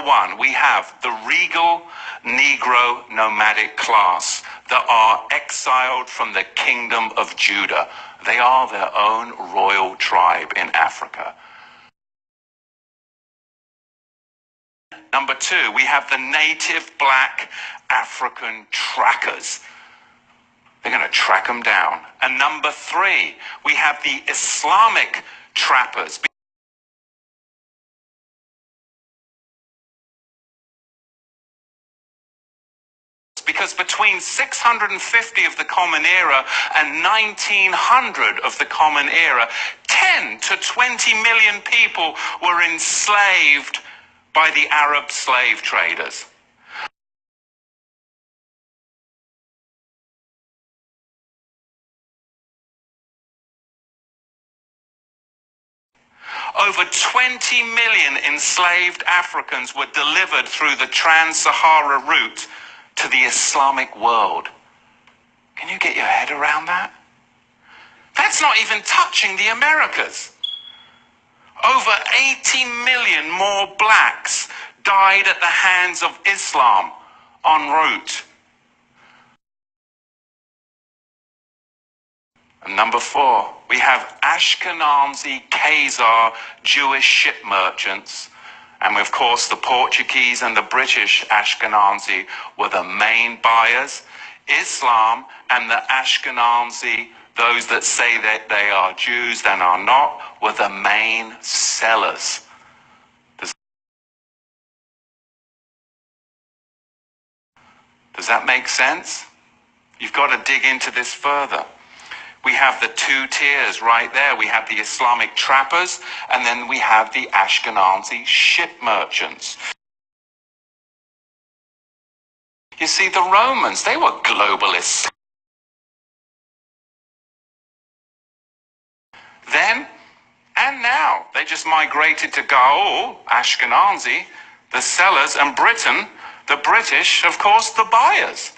one, we have the regal Negro nomadic class that are exiled from the Kingdom of Juda. They are their own royal tribe in Africa. Number two, we have the native black African trackers. They're going to track them down. And number three, we have the Islamic trappers. Because between 650 of the Common Era and 1900 of the Common Era, 10 to 20 million people were enslaved by the Arab slave traders. Over 20 million enslaved Africans were delivered through the Trans-Sahara route to the Islamic world. Can you get your head around that? That's not even touching the Americas. Over 80 million more blacks died at the hands of Islam en route. And number four, we have Ashkenazi Khazar Jewish ship merchants. And of course, the Portuguese and the British Ashkenazi were the main buyers. Islam and the Ashkenazi, those that say that they are Jews and are not, were the main sellers. Does that make sense? You've got to dig into this further. We have the two tiers right there. We have the Islamic trappers, and then we have the Ashkenazi ship merchants. You see, the Romans, they were globalists. Then and now, they just migrated to Gaul, Ashkenazi, the sellers, and Britain, the British, of course, the buyers.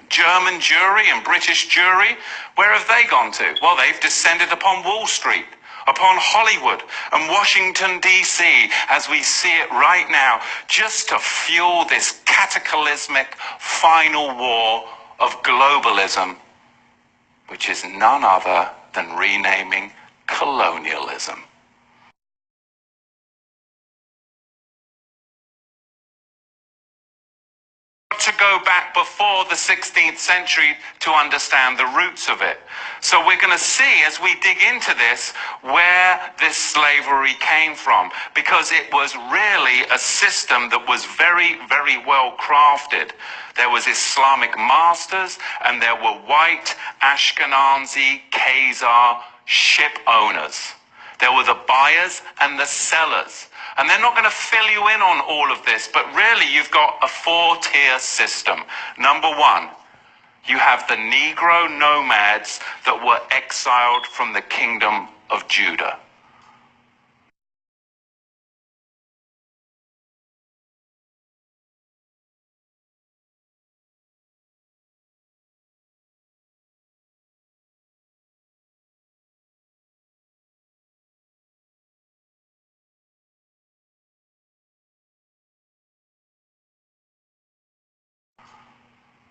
German Jewry and British Jewry, where have they gone to? Well, they've descended upon Wall Street, upon Hollywood and Washington, D.C., as we see it right now, just to fuel this cataclysmic final war of globalism, which is none other than renaming colonialism. To go back before the 16th century to understand the roots of it. So we're going to see as we dig into this where this slavery came from, because it was really a system that was very, very well crafted. There was Islamic masters and there were white Ashkenazi Khazar ship owners. There were the buyers and the sellers. And they're not going to fill you in on all of this, but really you've got a four-tier system. Number one, you have the Negro nomads that were exiled from the Kingdom of Juda.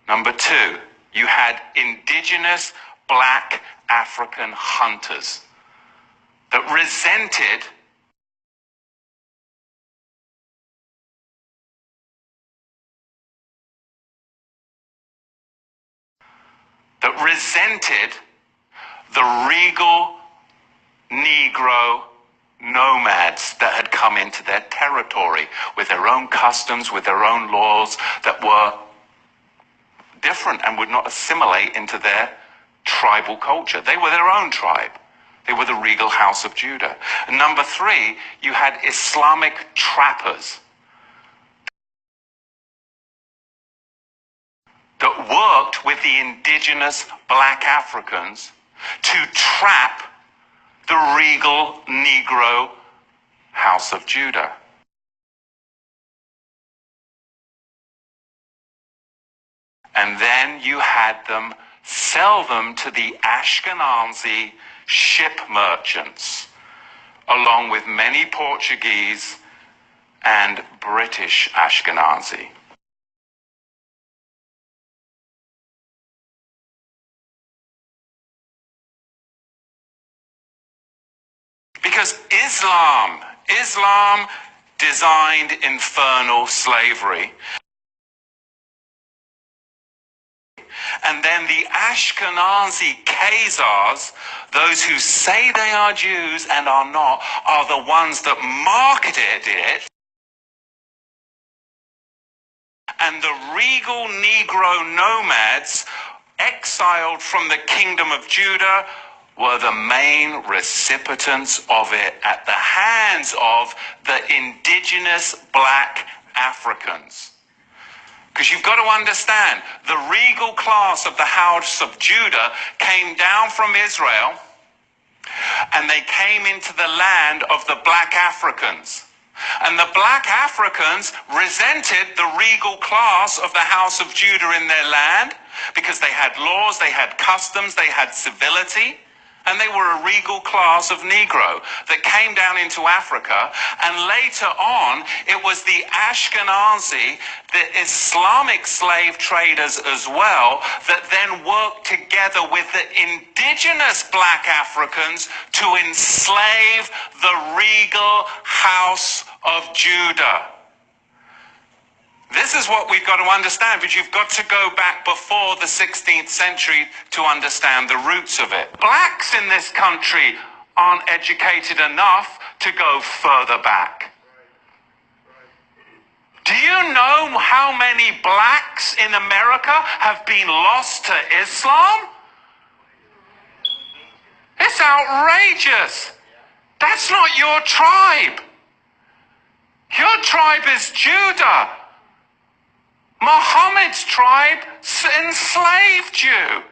Number two, you had indigenous black African hunters that resented the regal Negro nomads that had come into their territory with their own customs, with their own laws that were different and would not assimilate into their tribal culture. They were their own tribe. They were the regal house of Judah. And number three, you had Islamic trappers that worked with the indigenous black Africans to trap the regal Negro house of Judah. And then you had them sell them to the Ashkenazi ship merchants, along with many Portuguese and British Ashkenazi. Because Islam designed infernal slavery. And then the Ashkenazi Khazars, those who say they are Jews and are not, are the ones that marketed it. And the regal Negro nomads, exiled from the Kingdom of Juda, were the main recipients of it at the hands of the indigenous black Africans. Because you've got to understand, the regal class of the house of Judah came down from Israel, and they came into the land of the black Africans. And the black Africans resented the regal class of the house of Judah in their land because they had laws, they had customs, they had civility. And they were a regal class of Negro that came down into Africa. And later on, it was the Ashkenazi, the Islamic slave traders as well, that then worked together with the indigenous black Africans to enslave the regal house of Judah. This is what we've got to understand, but you've got to go back before the 16th century to understand the roots of it. Blacks in this country aren't educated enough to go further back. Do you know how many blacks in America have been lost to Islam? It's outrageous. That's not your tribe. Your tribe is Judah. Muhammad's tribe enslaved you.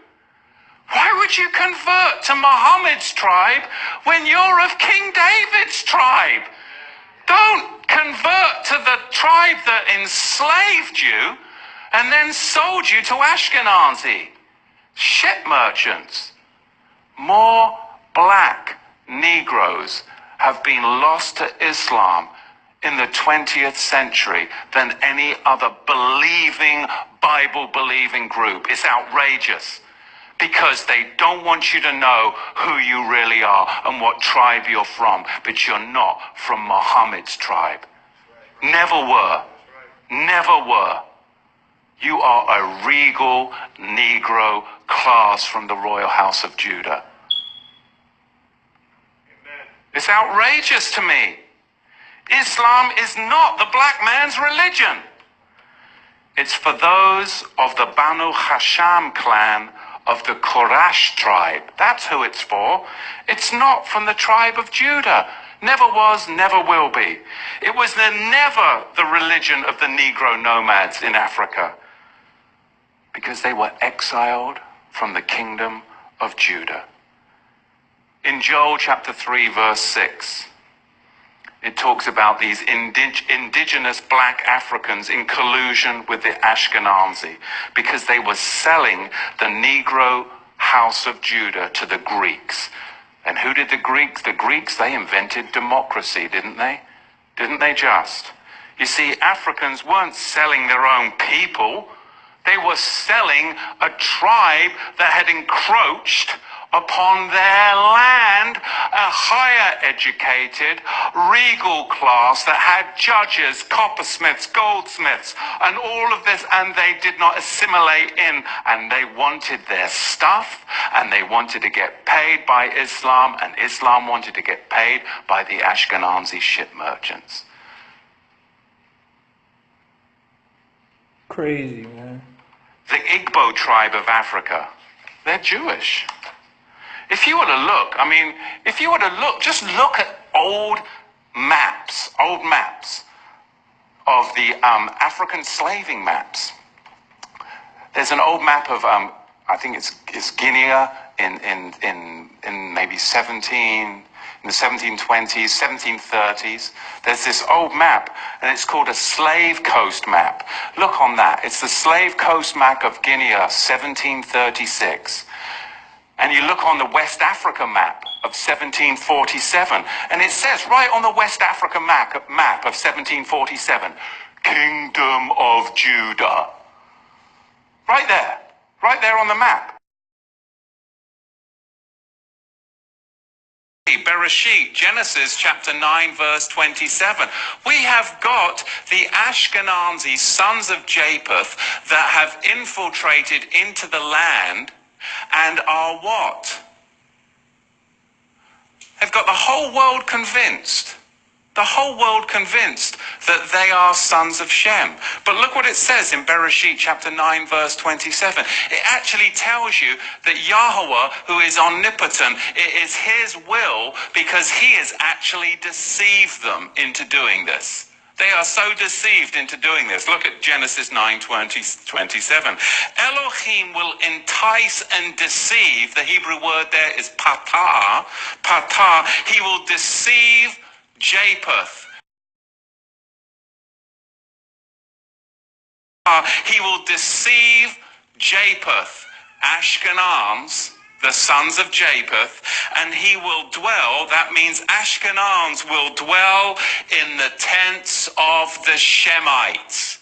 Why would you convert to Muhammad's tribe when you're of King David's tribe? Don't convert to the tribe that enslaved you and then sold you to Ashkenazi ship merchants. More black Negroes have been lost to Islam in the 20th century than any other believing, Bible-believing group. It's outrageous because they don't want you to know who you really are and what tribe you're from, but you're not from Muhammad's tribe. Never were. Never were. You are a regal Negro class from the royal house of Judah. It's outrageous to me. Islam is not the black man's religion. It's for those of the Banu Hasham clan of the Quraysh tribe. That's who it's for. It's not from the tribe of Judah. Never was, never will be. It was never the religion of the Negro nomads in Africa because they were exiled from the Kingdom of Judah. In Joel chapter 3 verse 6, it talks about these indigenous black Africans in collusion with the Ashkenazi because they were selling the Negro house of Judah to the Greeks. And who did the Greeks? The Greeks, they invented democracy, didn't they? Didn't they just? You see, Africans weren't selling their own people. They were selling a tribe that had encroached upon their land, a higher educated, regal class that had judges, coppersmiths, goldsmiths, and all of this, and they did not assimilate in, and they wanted their stuff, and they wanted to get paid by Islam, and Islam wanted to get paid by the Ashkenazi ship merchants. Crazy, man. The Igbo tribe of Africa, they're Jewish. If you were to look, just look at old maps of the African slaving maps. There's an old map of, I think it's Guinea in maybe in the 1720s, 1730s. There's this old map, and it's called a Slave Coast map. Look on that. It's the Slave Coast map of Guinea, 1736. And you look on the West Africa map, of 1747. And it says right on the West Africa map of 1747, Kingdom of Juda. Right there on the map. Bereshit, Genesis chapter 9 verse 27. We have got the Ashkenazi sons of Japheth that have infiltrated into the land and are what? They've got the whole world convinced. The whole world convinced that they are sons of Shem. But look what it says in Bereshit chapter 9 verse 27. It actually tells you that Yahweh, who is omnipotent, it is his will because he has actually deceived them into doing this. They are so deceived into doing this. Look at Genesis 9:27. Elohim will entice and deceive. The Hebrew word there is patah. Patah. He will deceive Japheth. He will deceive Japheth, Ashkenaz, the sons of Japheth, and he will dwell, that means Ashkenaz will dwell in the tents of the Shemites.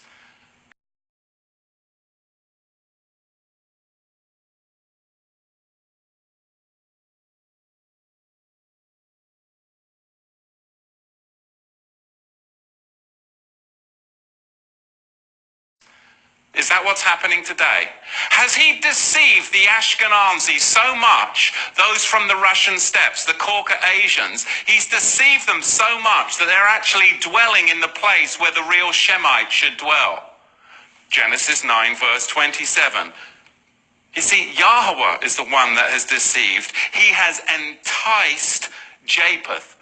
Is that what's happening today? Has he deceived the Ashkenazi so much, those from the Russian steppes, the Caucasians, he's deceived them so much that they're actually dwelling in the place where the real Shemites should dwell? Genesis 9 verse 27. You see, Yahweh is the one that has deceived. He has enticed Japheth.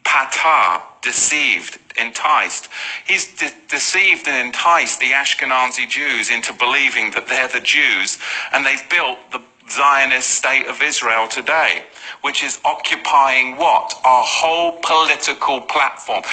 Patah, deceived, enticed. He's deceived and enticed the Ashkenazi Jews into believing that they're the Jews, and they've built the Zionist state of Israel today, which is occupying what? Our whole political platform.